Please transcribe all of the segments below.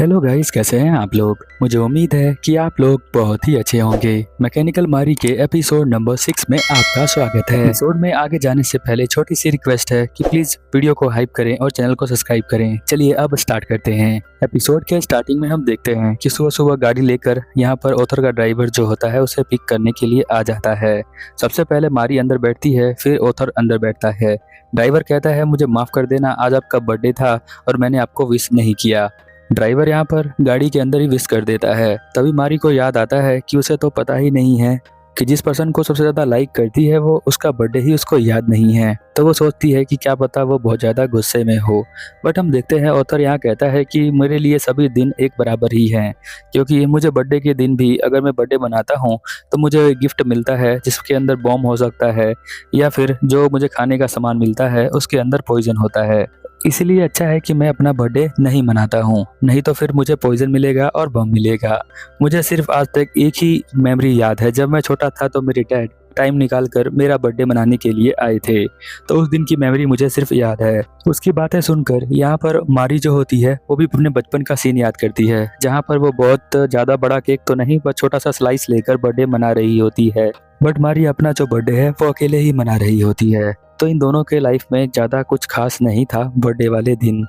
Hello guys, कैसे हैं आप लोग। मुझे उम्मीद है कि आप लोग बहुत ही अच्छे होंगे। मैकेनिकल मारी के एपिसोड नंबर 6 में आपका स्वागत है। एपिसोड में आगे जाने से पहले छोटी सी रिक्वेस्ट है कि प्लीज वीडियो को हाइप करें और चैनल को सब्सक्राइब करें। चलिए अब स्टार्ट करते हैं। एपिसोड के स्टार्टिंग में हम देखते हैं कि सुबह सुबह गाड़ी लेकर यहाँ पर ऑथर का ड्राइवर जो होता है उसे पिक करने के लिए आ जाता है। सबसे पहले मारी अंदर बैठती है, फिर ऑथर अंदर बैठता है। ड्राइवर कहता है मुझे माफ कर देना, आज आपका बर्थडे था और मैंने आपको विश नहीं किया। ड्राइवर यहाँ पर गाड़ी के अंदर ही विश कर देता है। तभी मारी को याद आता है कि उसे तो पता ही नहीं है कि जिस पर्सन को सबसे ज़्यादा लाइक करती है वो उसका बर्थडे ही उसको याद नहीं है। तो वो सोचती है कि क्या पता वो बहुत ज़्यादा गुस्से में हो। बट हम देखते हैं ऑथर यहाँ कहता है कि मेरे लिए सभी दिन एक बराबर ही हैं, क्योंकि मुझे बर्थडे के दिन भी अगर मैं बर्थडे मनाता हूँ तो मुझे गिफ्ट मिलता है जिसके अंदर बॉम्ब हो सकता है, या फिर जो मुझे खाने का सामान मिलता है उसके अंदर पॉइजन होता है। इसीलिए अच्छा है कि मैं अपना बर्थडे नहीं मनाता हूँ, नहीं तो फिर मुझे पॉइजन मिलेगा और बम मिलेगा। मुझे सिर्फ आज तक एक ही मेमोरी याद है, जब मैं छोटा था तो मेरे डैड टाइम निकाल कर मेरा बर्थडे मनाने के लिए आए थे, तो उस दिन की मेमोरी मुझे सिर्फ याद है। उसकी बातें सुनकर यहाँ पर मारी जो होती है वो भी अपने बचपन का सीन याद करती है, जहाँ पर वो बहुत ज़्यादा बड़ा केक तो नहीं पर छोटा सा स्लाइस लेकर बर्थडे मना रही होती है। बट मारी अपना जो बर्थडे है वो अकेले ही मना रही होती है। तो इन दोनों के लाइफ में ज़्यादा कुछ खास नहीं था बर्थडे वाले दिन।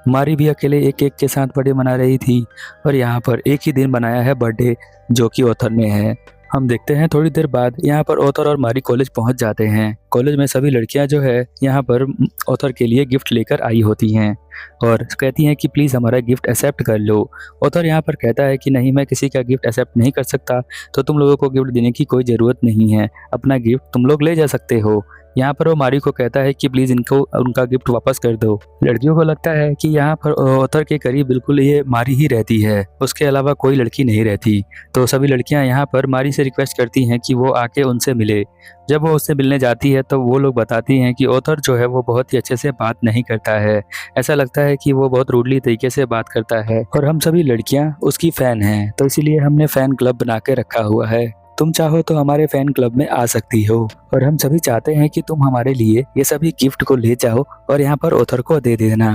मारी भी अकेले एक केक के साथ बर्थडे मना रही थी और यहाँ पर एक ही दिन बनाया है बर्थडे जो कि ऑथर ने है। हम देखते हैं थोड़ी देर बाद यहाँ पर ऑथर और मारी कॉलेज पहुँच जाते हैं। कॉलेज में सभी लड़कियाँ जो है यहाँ पर ऑथर के लिए गिफ्ट लेकर आई होती हैं और कहती हैं कि प्लीज़ हमारा गिफ्ट एक्सेप्ट कर लो। ऑथर यहाँ पर कहता है कि नहीं, मैं किसी का गिफ्ट एक्सेप्ट नहीं कर सकता, तो तुम लोगों को गिफ्ट देने की कोई ज़रूरत नहीं है, अपना गिफ्ट तुम लोग ले जा सकते हो। यहाँ पर वो मारी को कहता है कि प्लीज़ इनको उनका गिफ्ट वापस कर दो। लड़कियों को लगता है कि यहाँ पर ऑथर के करीब बिल्कुल ये मारी ही रहती है, उसके अलावा कोई लड़की नहीं रहती। तो सभी लड़कियाँ यहाँ पर मारी से रिक्वेस्ट करती हैं कि वो आके उनसे मिले। जब वो उससे मिलने जाती है तो वो लोग बताती हैं कि ऑथर जो है वो बहुत ही अच्छे से बात नहीं करता है, ऐसा लगता है कि वो बहुत रूडली तरीके से बात करता है और हम सभी लड़कियां उसकी फ़ैन हैं, तो इसीलिए हमने फ़ैन क्लब बना के रखा हुआ है। तुम चाहो तो हमारे फ़ैन क्लब में आ सकती हो और हम सभी चाहते हैं कि तुम हमारे लिए ये सभी गिफ्ट को ले जाओ और यहाँ पर ऑथर को दे देना।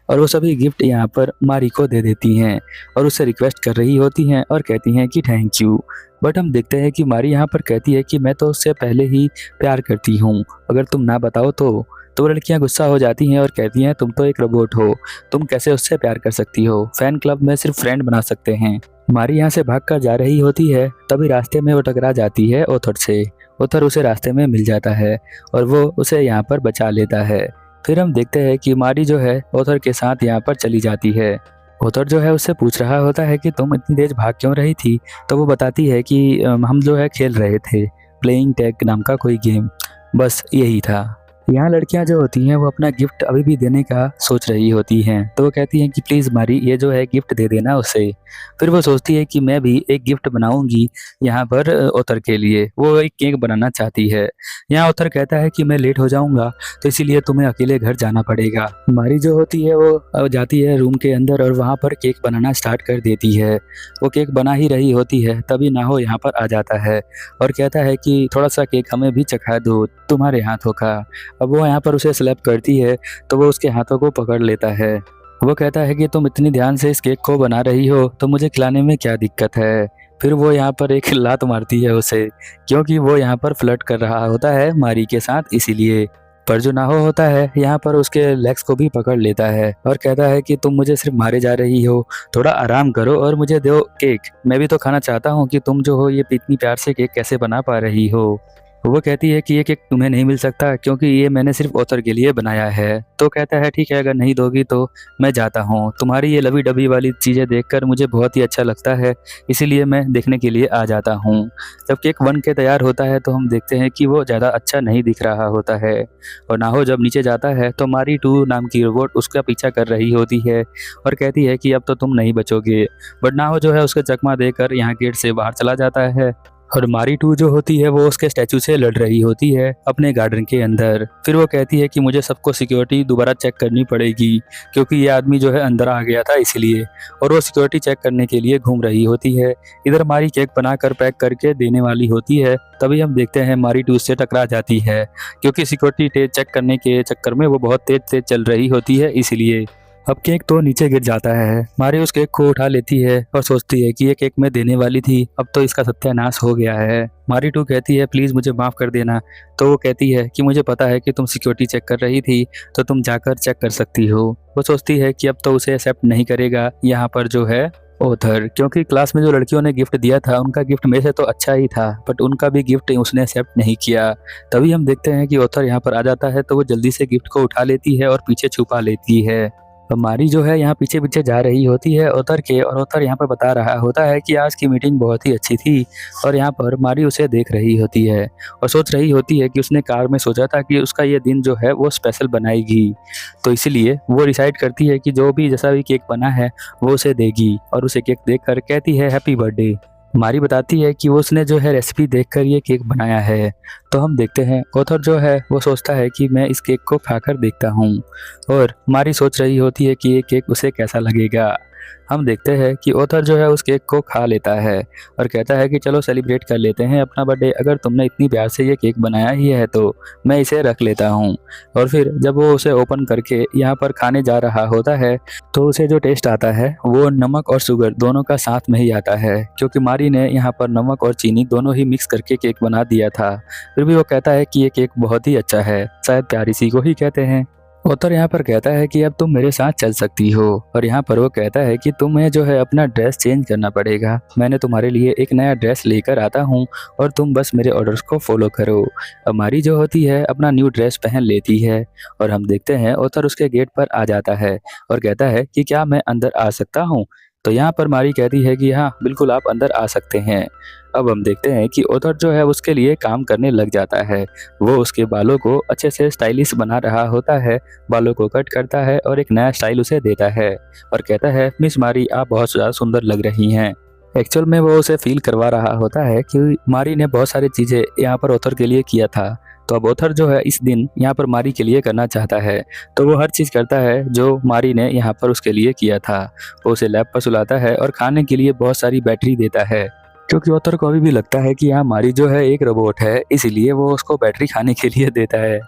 और वो सभी गिफ्ट यहाँ पर मारी को दे देती हैं और उससे रिक्वेस्ट कर रही होती हैं और कहती हैं कि थैंक यू। बट हम देखते हैं कि मारी यहाँ पर कहती है कि मैं तो उससे पहले ही प्यार करती हूँ, अगर तुम ना बताओ तो वो लड़कियां गुस्सा हो जाती हैं और कहती हैं तुम तो एक रोबोट हो, तुम कैसे उससे प्यार कर सकती हो, फैन क्लब में सिर्फ फ्रेंड बना सकते हैं। मारी यहाँ से भागकर जा रही होती है, तभी रास्ते में वो टकरा जाती है ऑथर से। ऑथर उसे रास्ते में मिल जाता है और वो उसे यहाँ पर बचा लेता है। फिर हम देखते हैं कि मारी जो है ऑथर के साथ यहाँ पर चली जाती है। ऑथर जो है उससे पूछ रहा होता है कि तुम इतनी तेज भाग क्यों रही थी, तो वो बताती है कि हम जो है खेल रहे थे, प्लेइंग टैग नाम का कोई गेम, बस यही था। यहाँ लड़कियां जो होती हैं वो अपना गिफ्ट अभी भी देने का सोच रही होती हैं, तो वो कहती हैं कि प्लीज़ मारी ये जो है गिफ्ट दे देना उसे। फिर वो सोचती है कि मैं भी एक गिफ्ट बनाऊंगी यहाँ पर ऑथर के लिए, वो एक केक बनाना चाहती है। यहाँ ऑथर कहता है कि मैं लेट हो जाऊंगा तो इसीलिए तुम्हें अकेले घर जाना पड़ेगा। मारी जो होती है वो जाती है रूम के अंदर और वहाँ पर केक बनाना स्टार्ट कर देती है। वो केक बना ही रही होती है तभी नाहो यहाँ पर आ जाता है और कहता है कि थोड़ा सा केक हमें भी चखा दो तुम्हारे हाथों का। अब वो यहाँ पर उसे स्लैप करती है तो वो उसके हाथों को पकड़ लेता है। वो कहता है कि तुम इतनी ध्यान से इस केक को बना रही हो तो मुझे खिलाने में क्या दिक्कत है। फिर वो यहाँ पर एक लात मारती है उसे, क्योंकि वो यहाँ पर फ्लर्ट कर रहा होता है मारी के साथ इसीलिए। पर जो नाहो होता है यहाँ पर उसके लेग्स को भी पकड़ लेता है और कहता है कि तुम मुझे सिर्फ मारे जा रही हो, थोड़ा आराम करो और मुझे दो केक, मैं भी तो खाना चाहता हूँ कि तुम जो हो ये इतनी प्यार से केक कैसे बना पा रही हो। वो कहती है कि ये केक तुम्हें नहीं मिल सकता क्योंकि ये मैंने सिर्फ ऑथर के लिए बनाया है। तो कहता है ठीक है, अगर नहीं दोगी तो मैं जाता हूँ, तुम्हारी ये लवी डबी वाली चीज़ें देखकर मुझे बहुत ही अच्छा लगता है, इसीलिए मैं देखने के लिए आ जाता हूँ। जब केक बन के तैयार होता है तो हम देखते हैं कि वो ज़्यादा अच्छा नहीं दिख रहा होता है और नाहो जब नीचे जाता है तो मारी 2 नाम की रोबोट उसका पीछा कर रही होती है और कहती है कि अब तो तुम नहीं बचोगे। बट नाहो जो है उसके चकमा देकर यहाँ गेट से बाहर चला जाता है और मारी 2 जो होती है वो उसके स्टैचू से लड़ रही होती है अपने गार्डन के अंदर। फिर वो कहती है कि मुझे सबको सिक्योरिटी दोबारा चेक करनी पड़ेगी क्योंकि ये आदमी जो है अंदर आ गया था इसलिए, और वो सिक्योरिटी चेक करने के लिए घूम रही होती है। इधर मारी केक बनाकर पैक करके देने वाली होती है, तभी हम देखते हैं मारी 2 से टकरा जाती है क्योंकि सिक्योरिटी चेक करने के चक्कर में वो बहुत तेज चल रही होती है इसलिए। अब केक तो नीचे गिर जाता है। मारी उस केक को उठा लेती है और सोचती है कि ये केक मैं देने वाली थी, अब तो इसका सत्यानाश हो गया है। मारी टू कहती है प्लीज़ मुझे माफ़ कर देना। तो वो कहती है कि मुझे पता है कि तुम सिक्योरिटी चेक कर रही थी, तो तुम जाकर चेक कर सकती हो। वो सोचती है कि अब तो उसे एक्सेप्ट नहीं करेगा यहाँ पर जो है ऑथर, क्योंकि क्लास में जो लड़कियों ने गिफ्ट दिया था उनका गिफ्ट में से तो अच्छा ही था, बट उनका भी गिफ्ट उसने एक्सेप्ट नहीं किया। तभी हम देखते हैं कि ऑथर यहाँ पर आ जाता है, तो वो जल्दी से गिफ्ट को उठा लेती है और पीछे छुपा लेती है। तो मारी जो है यहाँ पीछे पीछे जा रही होती है ऑथर के, और ऑथर यहाँ पर बता रहा होता है कि आज की मीटिंग बहुत ही अच्छी थी। और यहाँ पर मारी उसे देख रही होती है और सोच रही होती है कि उसने कार में सोचा था कि उसका ये दिन जो है वो स्पेशल बनाएगी, तो इसीलिए वो डिसाइड करती है कि जो भी जैसा भी केक बना है वो उसे देगी, और उसे केक देख कर कहती है हैप्पी बर्थडे। मारी बताती है कि वो उसने जो है रेसिपी देखकर ये केक बनाया है। तो हम देखते हैं ऑथर जो है वो सोचता है कि मैं इस केक को खाकर देखता हूँ, और मारी सोच रही होती है कि ये केक उसे कैसा लगेगा। हम देखते हैं कि ऑथर जो है उस केक को खा लेता है और कहता है कि चलो सेलिब्रेट कर लेते हैं अपना बर्थडे, अगर तुमने इतनी प्यार से ये केक बनाया ही है तो मैं इसे रख लेता हूँ। और फिर जब वो उसे ओपन करके यहाँ पर खाने जा रहा होता है, तो उसे जो टेस्ट आता है वो नमक और शुगर दोनों का साथ में ही आता है, क्योंकि मारी ने यहाँ पर नमक और चीनी दोनों ही मिक्स करके केक बना दिया था। फिर भी वो कहता है कि ये केक बहुत ही अच्छा है, शायद प्यार इसी को ही कहते हैं। ऑथर यहाँ पर कहता है कि अब तुम मेरे साथ चल सकती हो, और यहाँ पर वो कहता है कि तुम्हें जो है अपना ड्रेस चेंज करना पड़ेगा, मैंने तुम्हारे लिए एक नया ड्रेस लेकर आता हूँ और तुम बस मेरे ऑर्डर्स को फॉलो करो। हमारी जो होती है अपना न्यू ड्रेस पहन लेती है, और हम देखते हैं ऑथर उसके गेट पर आ जाता है और कहता है कि क्या मैं अंदर आ सकता हूँ। तो यहाँ पर मारी कहती है कि हाँ बिल्कुल आप अंदर आ सकते हैं। अब हम देखते हैं कि ऑथर जो है उसके लिए काम करने लग जाता है। वो उसके बालों को अच्छे से स्टाइलिश बना रहा होता है, बालों को कट करता है और एक नया स्टाइल उसे देता है और कहता है मिस मारी आप बहुत ज़्यादा सुंदर लग रही हैं। एक्चुअल में वो उसे फील करवा रहा होता है कि मारी ने बहुत सारी चीज़ें यहाँ पर ऑथर के लिए किया था, तो अब ऑथर जो है इस दिन यहाँ पर मारी के लिए करना चाहता है। तो वो हर चीज़ करता है जो मारी ने यहाँ पर उसके लिए किया था। वो उसे लैब पर सुलाता है और खाने के लिए बहुत सारी बैटरी देता है, क्योंकि ऑथर को अभी भी लगता है कि यहाँ मारी जो है एक रोबोट है, इसीलिए वो उसको बैटरी खाने के लिए देता है।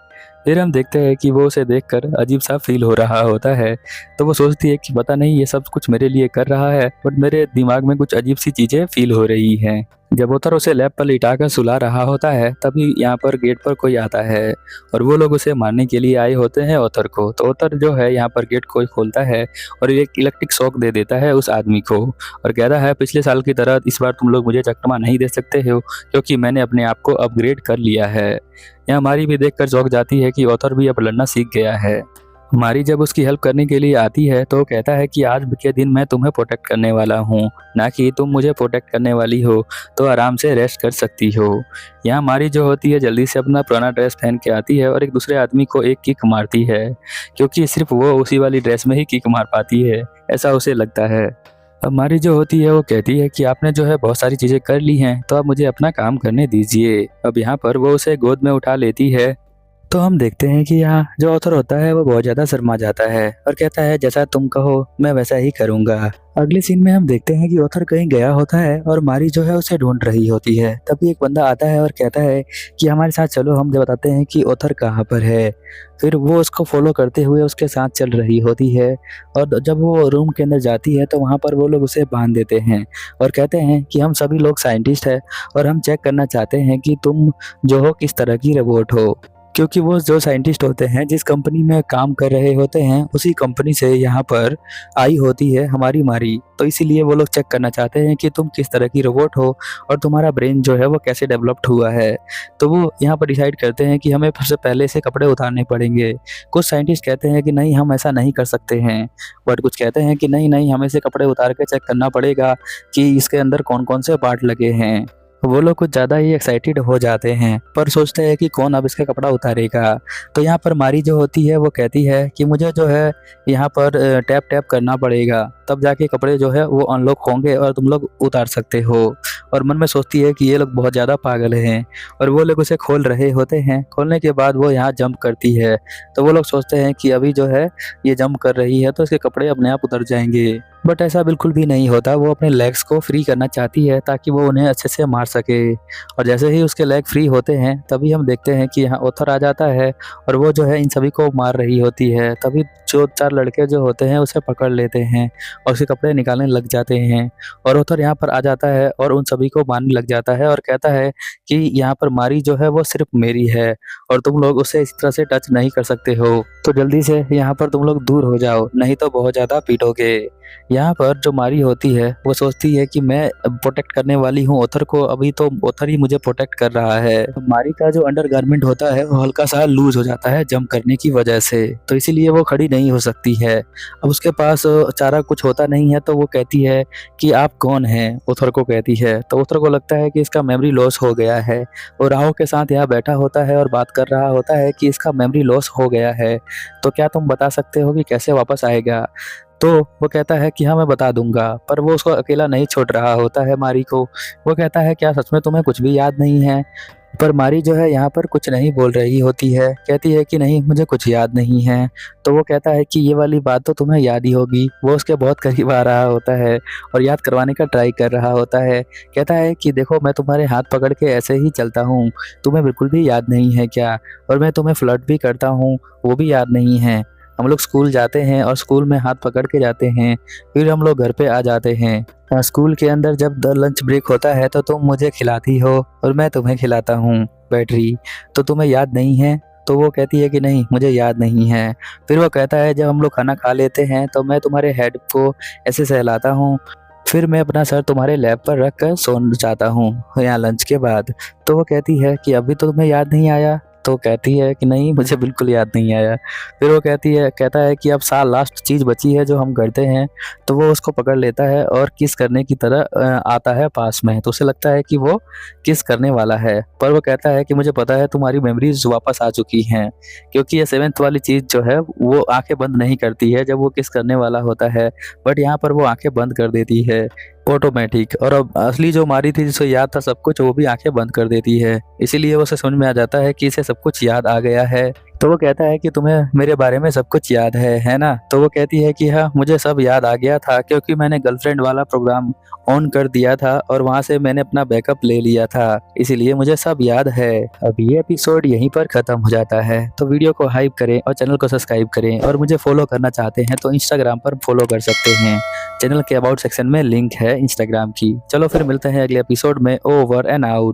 फिर हम देखते हैं कि वो उसे देखकर अजीब सा फील हो रहा होता है, तो वो सोचती है कि पता नहीं ये सब कुछ मेरे लिए कर रहा है, बट मेरे दिमाग में कुछ अजीब सी चीज़ें फील हो रही हैं। जब ऑथर उसे लैब पर लिटाकर सुला रहा होता है, तभी यहाँ पर गेट पर कोई आता है और वो लोग उसे मारने के लिए आए होते हैं ऑथर को। तो ऑथर जो है यहाँ पर गेट को खोलता है और एक इलेक्ट्रिक शॉक दे देता है उस आदमी को, और कहता है पिछले साल की तरह इस बार तुम लोग मुझे चकमा नहीं दे सकते हो, क्योंकि मैंने अपने आप को अपग्रेड कर लिया है। यहाँ मारी भी देखकर चौंक जाती है कि ऑथर भी अब लड़ना सीख गया है। मारी जब उसकी हेल्प करने के लिए आती है तो कहता है कि आज के दिन मैं तुम्हें प्रोटेक्ट करने वाला हूँ, ना कि तुम मुझे प्रोटेक्ट करने वाली हो, तो आराम से रेस्ट कर सकती हो। यहाँ मारी जो होती है जल्दी से अपना पुराना ड्रेस पहन के आती है और एक दूसरे आदमी को एक किक मारती है, क्योंकि सिर्फ वो उसी वाली ड्रेस में ही किक मार पाती है, ऐसा उसे लगता है। अब मारी जो होती है वो कहती है कि आपने जो है बहुत सारी चीज़ें कर ली हैं, तो अब मुझे अपना काम करने दीजिए। अब यहाँ पर वो उसे गोद में उठा लेती है। तो हम देखते हैं कि यहाँ जो ऑथर होता है वो बहुत ज़्यादा शर्मा जाता है और कहता है जैसा तुम कहो मैं वैसा ही करूँगा। अगले सीन में हम देखते हैं कि ऑथर कहीं गया होता है और मारी जो है उसे ढूंढ रही होती है। तभी एक बंदा आता है और कहता है कि हमारे साथ चलो, हम जब बताते हैं कि ऑथर कहाँ पर है। फिर वो उसको फॉलो करते हुए उसके साथ चल रही होती है, और जब वो रूम के अंदर जाती है तो वहाँ पर वो लोग उसे बांध देते हैं और कहते हैं कि हम सभी लोग साइंटिस्ट हैं और हम चेक करना चाहते हैं कि तुम जो हो किस तरह की रोबोट हो, क्योंकि वो जो साइंटिस्ट होते हैं जिस कंपनी में काम कर रहे होते हैं उसी कंपनी से यहाँ पर आई होती है हमारी मारी। तो इसीलिए वो लोग चेक करना चाहते हैं कि तुम किस तरह की रोबोट हो और तुम्हारा ब्रेन जो है वो कैसे डेवलप्ड हुआ है। तो वो यहाँ पर डिसाइड करते हैं कि हमें सबसे पहले से कपड़े उतारने पड़ेंगे। कुछ साइंटिस्ट कहते हैं कि नहीं हम ऐसा नहीं कर सकते हैं, बट कुछ कहते हैं कि नहीं नहीं हमें से कपड़े उतार के चेक करना पड़ेगा कि इसके अंदर कौन कौन से पार्ट लगे हैं। वो लोग कुछ ज़्यादा ही एक्साइटेड हो जाते हैं, पर सोचते हैं कि कौन अब इसका कपड़ा उतारेगा। तो यहाँ पर मारी जो होती है वो कहती है कि मुझे जो है यहाँ पर टैप टैप करना पड़ेगा, तब जाके कपड़े जो है वो अनलॉक होंगे और तुम लोग उतार सकते हो। और मन में सोचती है कि ये लोग बहुत ज़्यादा पागल हैं, और वो लोग उसे खोल रहे होते हैं। खोलने के बाद वो यहाँ जंप करती है, तो वो लोग सोचते हैं कि अभी जो है ये जंप कर रही है तो इसके कपड़े अपने आप उतर जाएंगे। बट ऐसा बिल्कुल भी नहीं होता। वो अपने लेग्स को फ्री करना चाहती है ताकि वो उन्हें अच्छे से मार सके। और जैसे ही उसके लेग फ्री होते हैं तभी हम देखते हैं कि यहाँ ओथर आ जाता है और वो जो है इन सभी को मार रही होती है। तभी जो 4 लड़के जो होते हैं उसे पकड़ लेते हैं और उसके कपड़े निकालने लग जाते हैं। और ओथर यहाँ पर आ जाता है और उन सभी को मारने लग जाता है और कहता है कि यहाँ पर मारी जो है वो सिर्फ मेरी है और तुम लोग उसे इस तरह से टच नहीं कर सकते हो। तो जल्दी से यहाँ पर तुम लोग दूर हो जाओ, नहीं तो बहुत ज़्यादा पीटोगे। यहाँ पर जो मारी होती है वो सोचती है कि मैं प्रोटेक्ट करने वाली हूँ ओथर को, अभी तो ओथर ही मुझे प्रोटेक्ट कर रहा है। तो मारी का जो अंडरगारमेंट होता है वो हल्का सा लूज हो जाता है जंप करने की वजह से, तो इसीलिए वो खड़ी नहीं हो सकती है। अब उसके पास चारा कुछ होता नहीं है तो वो कहती है कि आप कौन हैं, ओथर को कहती है। तो ओथर को लगता है कि इसका मेमोरी लॉस हो गया है और राहो के साथ यहाँ बैठा होता है और बात कर रहा होता है कि इसका मेमोरी लॉस हो गया है, तो क्या तुम बता सकते हो कि कैसे वापस आएगा। तो वो कहता है कि हाँ मैं बता दूंगा, पर वो उसको अकेला नहीं छोड़ रहा होता है मारी को। वो कहता है क्या सच में तुम्हें कुछ भी याद नहीं है। पर मारी जो है यहाँ पर कुछ नहीं बोल रही होती है, कहती है कि नहीं मुझे कुछ याद नहीं है। तो वो कहता है कि ये वाली बात तो तुम्हें याद ही होगी। वो उसके बहुत करीब आ रहा होता है और याद करवाने का ट्राई कर रहा होता है। कहता है कि देखो मैं तुम्हारे हाथ पकड़ के ऐसे ही चलता हूँ, तुम्हें बिल्कुल भी याद नहीं है क्या, और मैं तुम्हें फ्लर्ट भी करता हूँ वो भी याद नहीं है। हम लोग स्कूल जाते हैं और स्कूल में हाथ पकड़ के जाते हैं, फिर हम लोग घर पे आ जाते हैं। स्कूल के अंदर जब लंच ब्रेक होता है तो तुम मुझे खिलाती हो और मैं तुम्हें खिलाता हूँ बैटरी, तो तुम्हें याद नहीं है। तो वो कहती है कि नहीं मुझे याद नहीं है। फिर वो कहता है जब हम लोग खाना खा लेते हैं तो मैं तुम्हारे हेड को ऐसे सहलाता हूँ, फिर मैं अपना सर तुम्हारे लैब पर रख कर सो जाता हूँ यहाँ लंच के बाद। तो वो कहती है कि अभी तो तुम्हें याद नहीं आया। तो कहती है कि नहीं मुझे बिल्कुल याद नहीं आया। फिर वो कहता है कि अब लास्ट चीज़ बची है जो हम करते हैं। तो वो उसको पकड़ लेता है और किस करने की तरह आता है पास में, तो उसे लगता है कि वो किस करने वाला है। पर वो कहता है कि मुझे पता है तुम्हारी मेमोरीज वापस आ चुकी हैं, क्योंकि ये 7th वाली चीज़ जो है वो आंखें बंद नहीं करती है जब वो किस करने वाला होता है, बट यहाँ पर वो आंखें बंद कर देती है ऑटोमेटिक। और अब असली जो मारी थी जिसे याद था सब कुछ, वो भी आंखें बंद कर देती है। इसीलिए उसे समझ में आ जाता है कि इसे सब कुछ याद आ गया है। तो वो कहता है कि तुम्हें मेरे बारे में सब कुछ याद है ना। तो वो कहती है कि हाँ मुझे सब याद आ गया था, क्योंकि मैंने गर्लफ्रेंड वाला प्रोग्राम ऑन कर दिया था और वहाँ से मैंने अपना बैकअप ले लिया था, इसीलिए मुझे सब याद है। अब ये एपिसोड यहीं पर खत्म हो जाता है। तो वीडियो को हाइप करें और चैनल को सब्सक्राइब करें, और मुझे फॉलो करना चाहते हैं तो इंस्टाग्राम पर फॉलो कर सकते हैं। चैनल के अबाउट सेक्शन में लिंक है इंस्टाग्राम की। चलो फिर मिलते हैं अगले एपिसोड में। Over and out.